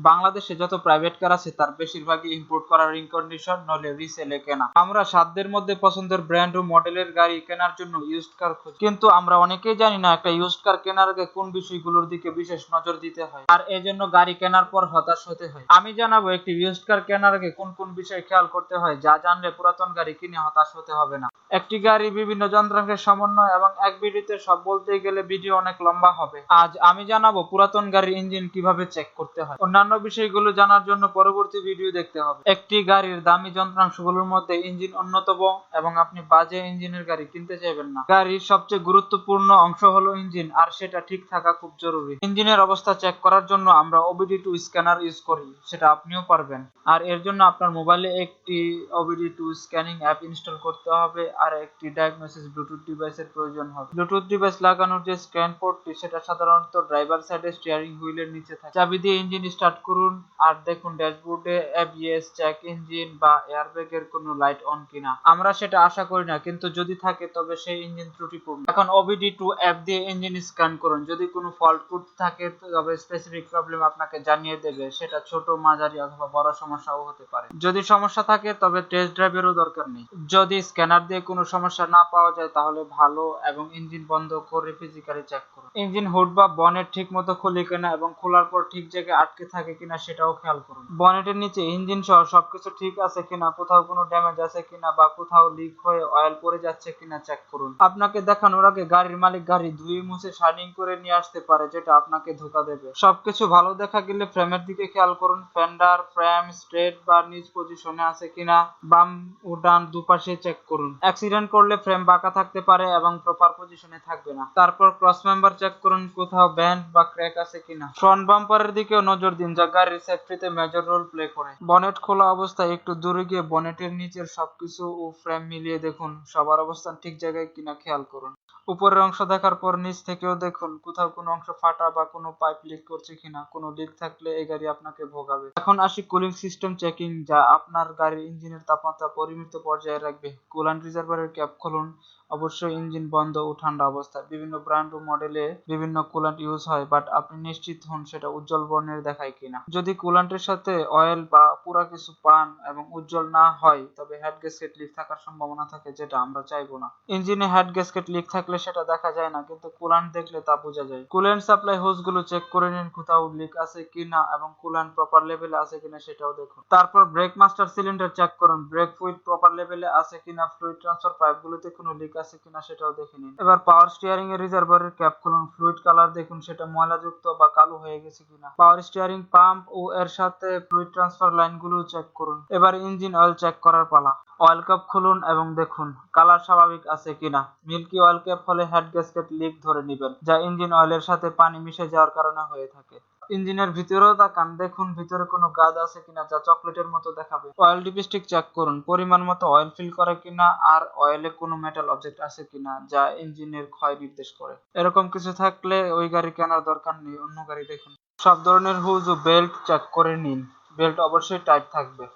বাংলাদেশে যত private car আছে তার বেশিরভাগই ইম্পোর্ট করা রিকন্ডিশন নলে রিসেলে কেনা। আমরা সাধ্যের মধ্যে পছন্দের ব্র্যান্ড ও মডেলের গাড়ি কেনার জন্য ইউজড কার খুঁজি, কিন্তু আমরা অনেকেই জানি না একটা ইউজড কার কেনার আগে কোন বিষয়গুলোর দিকে বিশেষ নজর দিতে হয়, আর এজন্য গাড়ি কেনার পর হতাশ হতে হয়। আমি জানাবো একটি ইউজড কার কেনার আগে কোন কোন বিষয় খেয়াল করতে হয়, যা জানলে পুরাতন গাড়ি কিনে হতাশ হতে হবে না। একটি গাড়ি বিভিন্ন যন্ত্রাংশের সমন্বয় এবং এক ভিডিওতে সব বলতে গেলে ভিডিও অনেক লম্বা হবে। আজ আমি জানাবো পুরাতন গাড়ির ইঞ্জিন কিভাবে চেক করতে হয়। অন্যান্য বিষয়গুলো জানার জন্য পরবর্তী ভিডিও দেখতে হবে। একটি গাড়ির দামি যন্ত্রাংশগুলোর মধ্যে ইঞ্জিন অন্যতম, এবং আপনি বাজে ইঞ্জিনের গাড়ি কিনতে চাইবেন না। গাড়ির সবচেয়ে গুরুত্বপূর্ণ অংশ হলো ইঞ্জিন, আর সেটা ঠিক থাকা খুব জরুরি। ইঞ্জিনের অবস্থা চেক করার জন্য আমরা OBD2 স্ক্যানার ইউজ করি, সেটা আপনিও পারবেন। আর এর জন্য আপনার মোবাইলে একটি OBD2 স্ক্যানিং অ্যাপ ইনস্টল করতে হবে, আর একটি ডায়াগনোসিস ব্লুটুথ ডিভাইসের প্রয়োজন হবে। ব্লুটুথ ডিভাইস লাগানোর যে স্ক্যান পোর্টটি, সেটা সাধারণত ড্রাইভার সাইডে স্টিয়ারিং হুইলের নিচে থাকে। চাবি দিয়ে ইঞ্জিন স্টার্ট করুন, আর দেখুন ড্যাশবোর্ডে ABS, চেক ইঞ্জিন বা এয়ারব্যাগের কোনো লাইট অন কিনা। আমরা সেটা আশা করি না, কিন্তু যদি থাকে তবে সেই ইঞ্জিন ত্রুটিপূর্ণ। এখন OBD2 অ্যাপ দিয়ে ইঞ্জিন স্ক্যান করুন। যদি কোনো ফল্ট কোড থাকে তবে স্পেসিফিক প্রবলেম আপনাকে জানিয়ে দেবে, সেটা ছোট, মাঝারি অথবা বড় সমস্যাও হতে পারে। যদি সমস্যা থাকে তবে টেস্ট ড্রাইভেরও দরকার নেই। যদি স্ক্যানার দিয়ে কোনো সমস্যা না পাওয়া যায় তাহলে ভালো, এবং ইঞ্জিন বন্ধ করে ফিজিক্যালি চেক করুন। ইঞ্জিন হুড বা বনেট ঠিক মতো খুলে কিনা এবং খোলার পর ঠিক জায়গায় আটকে থাকে কিনা সেটাও খেয়াল করুন। বনেটের নিচে ইঞ্জিন সহ সবকিছু ঠিক আছে কিনা, কোথাও কোনো ড্যামেজ আছে কিনা বা কোথাও লিক হয়ে অয়েল পড়ে যাচ্ছে কিনা চেক করুন। আপনাকে দেখানোর আগে গাড়ির মালিক গাড়ি ধুয়ে মুছে শাইনিং করে নিয়ে আসতে পারে, যেটা আপনাকে ধোঁকা দেবে। সবকিছু ভালো দেখা গেলে ফ্রেমের দিকে খেয়াল করুন। ফেন্ডার ফ্রেম স্ট্রেট বা নিজ পজিশনে আছে কিনা, বাম ও ডান দুপাশে চেক করুন। অ্যাক্সিডেন্ট করলে ফ্রেম বাঁকা থাকতে পারে এবং প্রপার পজিশনে থাকবে না। তারপর ক্রস মেম্বার চেক করুন, কোথাও ব্যান্ড বা ক্র্যাক আছে কিনা। ফ্রন্ট বাম্পারের দিকেও নজর দিন, যা গাড়ির সেফটিতে মেজর রোল প্লে করে। বনেট খোলা অবস্থায় একটু দূরে গিয়ে বনেটের নিচের সবকিছু ও ফ্রেম মিলিয়ে দেখুন, সবার অবস্থান ঠিক জায়গায় কিনা খেয়াল করুন। উপরের অংশ দেখার পর নিচ থেকেও দেখুন, কোথাও কোনো অংশ ফাটা বা কোনো পাইপ লিক করছে কিনা। কোনো লিক থাকলে এই গাড়ি আপনাকে ভোগাবে। এখন আসি কুলিং সিস্টেম চেকিং, যা আপনার গাড়ির ইঞ্জিনের তাপমাত্রা পরিমিত পর্যায়ে রাখবে। কুলান্ট রিজার্ভারের ক্যাপ খুলুন, অবশ্যই ইঞ্জিন বন্ধ ও ঠান্ডা অবস্থায়। বিভিন্ন ব্র্যান্ড ও মডেলে বিভিন্ন কুলান্ট ইউজ হয়, বাট আপনি নিশ্চিত হন সেটা উজ্জ্বল বর্ণের দেখায় কিনা। যদি কুলান্টের সাথে অয়েল বা পুরা কিছু পান এবং উজ্জ্বল না হয়, তবে হেড গ্যাসকেট লিক থাকার সম্ভাবনা থাকে, যেটা আমরা চাইবো না। ইঞ্জিনে হেড গ্যাসকেট লিক থাকলে সেটা দেখা যায় না, কিন্তু কুলান্ট দেখলে তা বোঝা যায়। কুলেন্ট সাপ্লাই হোজ গুলো চেক করে নিন, কোথাও লিক আছে কিনা এবং কুলান্ট প্রপার লেভেলে আছে কিনা সেটাও দেখুন। তারপর ব্রেক মাস্টার সিলিন্ডার চেক করুন, ব্রেক ফ্লুইড প্রপার লেভেলে আছে কিনা, ফ্লুইড ট্রান্সফার পাইপগুলোতে কোনো লিক আছে কিনা সেটাও দেখে নিন। এবার পাওয়ার স্টিয়ারিং এর রিজার্ভারের ক্যাপ খুলুন, ফ্লুইড কালার দেখুন, সেটা ময়লাযুক্ত বা কালো হয়ে গেছে কিনা। পাওয়ার স্টিয়ারিং পাম্প ও এর সাথে ফ্লুইড ট্রান্সফার লাইনগুলো চেক করুন। এবার ইঞ্জিন অয়েল চেক করার পালা। অয়েল কাপ খুলুন এবং দেখুন কালার স্বাভাবিক আছে কিনা। মিল্কি অয়েল ক্যাপ হলে হেড গ্যাসকেট লিক ধরে নেবেন, যা ইঞ্জিন অয়েলের সাথে পানি মিশে যাওয়ার কারণে হয়ে থাকে। ইঞ্জিনের ভিতরেও তাকান, দেখুন ভিতরে কোনো গাদ আছে কিনা, যা চকলেটের মতো দেখাবে। অয়েল ডিপস্টিক চেক করুন, পরিমাণ মতো অয়েল ফিল করে কিনা, আর অয়েলে কোনো মেটাল অবজেক্ট আছে কিনা, যা ইঞ্জিনের ক্ষয় নির্দেশ করে। এরকম কিছু থাকলে ওই গাড়ি কেনার দরকার নেই, অন্য গাড়ি দেখুন। সব ধরনের হুজ ও বেল্ট চেক করে নিন, বেল্ট অবশ্যই টাইট থাকবে।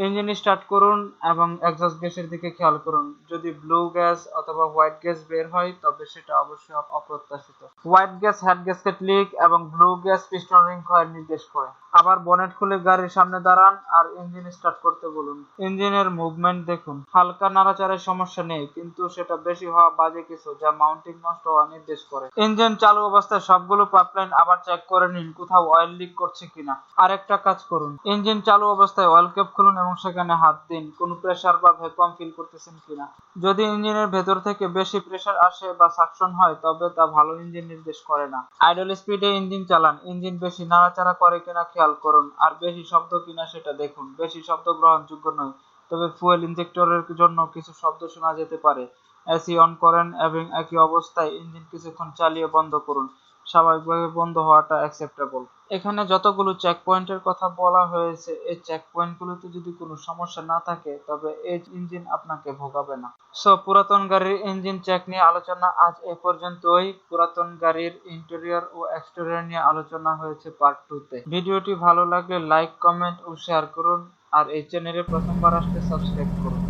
ইঞ্জিন স্টার্ট করুন এবং এক্সস্ট গ্যাসের দিকে খেয়াল করুন। যদি ব্লু গ্যাস অথবা হোয়াইট গ্যাস বের হয় তবে সেটা অবশ্যই অপ্রত্যাশিত। White gas head gasket leak এবং ব্লু গ্যাস পিস্টন রিং ক্ষয়ের নির্দেশ করে। আবার বনেট খুলে গাড়ির সামনে দাঁড়ান আর ইঞ্জিন স্টার্ট করতে বলুন। ইঞ্জিনের মুভমেন্ট দেখুন, হালকা নাড়াচাড়ার সমস্যা নেই, কিন্তু সেটা বেশি হওয়া বাজে কিছু, যা মাউন্টিং নষ্ট হওয়া নির্দেশ করে। ইঞ্জিন চালু অবস্থায় সবগুলো পাইপলাইন আবার চেক করে নিন, কোথাও অয়েল লিক করছে কিনা। আরেকটা কাজ করুন, ইঞ্জিন চালু অবস্থায় অয়েল ক্যাপ খুলুন এবং সেখানে হাত দিন, কোনো প্রেসার বা ভ্যাকুয়াম ফিল করতেছেন কিনা। যদি ইঞ্জিনের ভেতর থেকে বেশি প্রেসার আসে বা সাকশন হয় তবে তা ভালো ইঞ্জিন নির্দেশ করে না। আইডল স্পিডে ইঞ্জিন চালান, ইঞ্জিন বেশি নাড়াচাড়া করে কিনা খেয়াল করুন, আর বেশি শব্দ কিনা সেটা দেখুন। বেশি শব্দ গ্রহণযোগ্য নয়, তবে ফুয়েল ইনজেক্টরের জন্য কিছু শব্দ শোনা যেতে পারে। এসি অন করেন এবং একই অবস্থায় ইঞ্জিন কিছুক্ষণ চালিয়ে বন্ধ করুন। স্বাভাবিকভাবে বন্ধ হওয়াটা অ্যাকসেপ্টেবল। এখানে যতগুলো চেক পয়েন্টের কথা বলা হয়েছে, এই চেক পয়েন্টগুলোতে যদি কোনো সমস্যা না থাকে তবে এই ইঞ্জিন আপনাকে ভোগাবে না। পুরাতন গাড়ির ইঞ্জিন চেক নিয়ে আলোচনা আজ এ পর্যন্তই। পুরাতন গাড়ির ইন্টেরিয়র ও এক্সটেরিয়র নিয়ে আলোচনা হয়েছে পার্ট 2 তে। ভিডিওটি ভালো লাগলে লাইক, কমেন্ট ও শেয়ার করুন, আর এই চ্যানেলে প্রথমবার আসলে সাবস্ক্রাইব করুন।